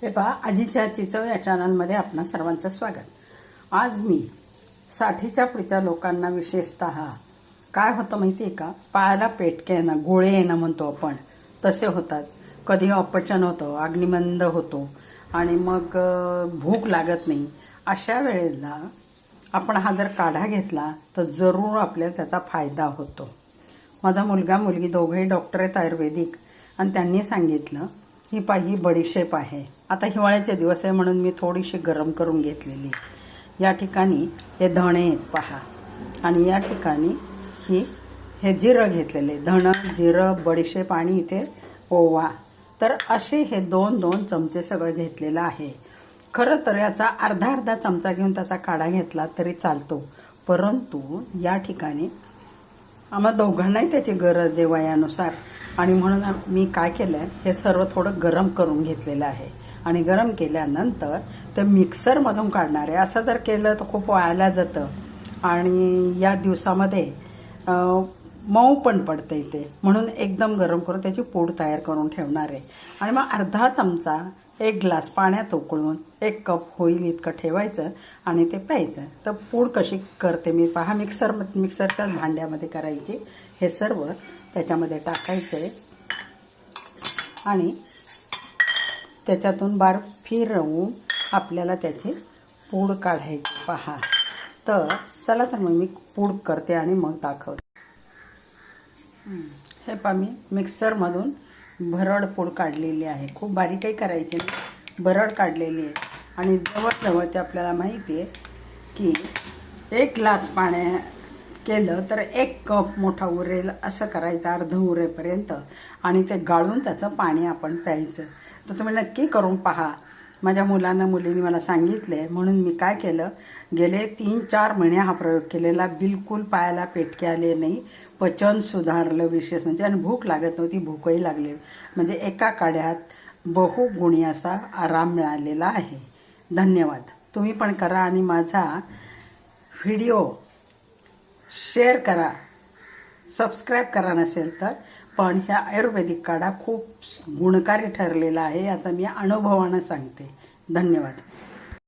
हे पहा, आजीच्या चिचव या चॅनलमध्ये आपणा सर्वांचं स्वागत। आज मी साठीच्या पुढच्या लोकांना विशेषतः काय होतं माहिती आहे का, पायाला पेटके येणं, गोळे येणं म्हणतो आपण, तसे होतात। कधी अपचन होतं, अग्निमंद होतो आणि मग भूक लागत नाही। अशा वेळेला आपण हा जर काढा घेतला तर जरूर आपल्याला त्याचा फायदा होतो। माझा मुलगा मुलगी दोघेही डॉक्टर आहेत आयुर्वेदिक, आणि त्यांनी सांगितलं ही ही बडीशेप आहे। आता हिवाळ्याचे दिवस आहे म्हणून मी थोडीशी गरम करून घेतलेली। या ठिकाणी हे धणे आहेत पहा, आणि या ठिकाणी हे जिरं घेतलेले, धणं जिरं बडीशेप आणि इथे ओवा। तर असे हे दोन दोन चमचे सगळं घेतलेलं आहे। खरं तर याचा अर्धा अर्धा चमचा घेऊन त्याचा काढा घेतला तरी चालतो, परंतु या ठिकाणी आम्हा दोघांनाही त्याची गरज आहे वयानुसार, आणि म्हणून मी काय केलंय, हे सर्व थोडं गरम करून घेतलेलं आहे। आणि गरम केल्यानंतर ते मिक्सरमधून काढणार आहे। असं जर केलं तर खूप वाळलं जातं आणि या दिवसामध्ये मऊ पण पडते ते, म्हणून एकदम गरम करून त्याची पूड तयार करून ठेवणार आहे। आणि मग अर्धा चमचा एक ग्लास पाण्यात उकळून 1 कप होईल इतकं ठेवायचं आणि ते प्यायचं। तर पूड कशी करते मी पहा, मिक्सरच्याच भांड्यामध्ये करायची। हे सर्व त्याच्यामध्ये टाकायचे आणि त्याच्यातून बार फिरवून आपल्याला त्याची पूड काढायची पहा। तर चला तर मग मी पूड करते आणि मग दाखवते। हे पहा, मी मिक्सरमधून भरड पूड काढलेली आहे। खूप बारीकही करायची नाही, भरड काढलेली आहे। आणि जवळजवळ ते आपल्याला माहिती आहे की 1 ग्लास पाण्या केलं तर 1 कप मोठा उरेल असं करायचं, अर्ध उरेपर्यंत, आणि ते गाळून त्याचं पाणी आपण प्यायचं। तर तुम्ही नक्की करून पहा। माझ्या मुलांना मुलींनी मला सांगितले म्हणून मी काय केलं, गेले 3-4 महिने हा प्रयोग केलेला। बिलकुल पायाला पेटके आले नाही, पचन सुधारलं विशेष म्हणजे, आणि भूक लागत नव्हती, भूकही लागली म्हणजे एका काढ्यात बहुगुणी असा आराम मिळालेला आहे। धन्यवाद। तुम्ही पण करा आणि माझा व्हिडिओ शेअर करा, सबस्क्राईब करा नसेल तर। पण ह्या आयुर्वेदिक काढा खूप गुणकारी ठरलेला आहे, याचा मी अनुभवानं सांगते। धन्यवाद।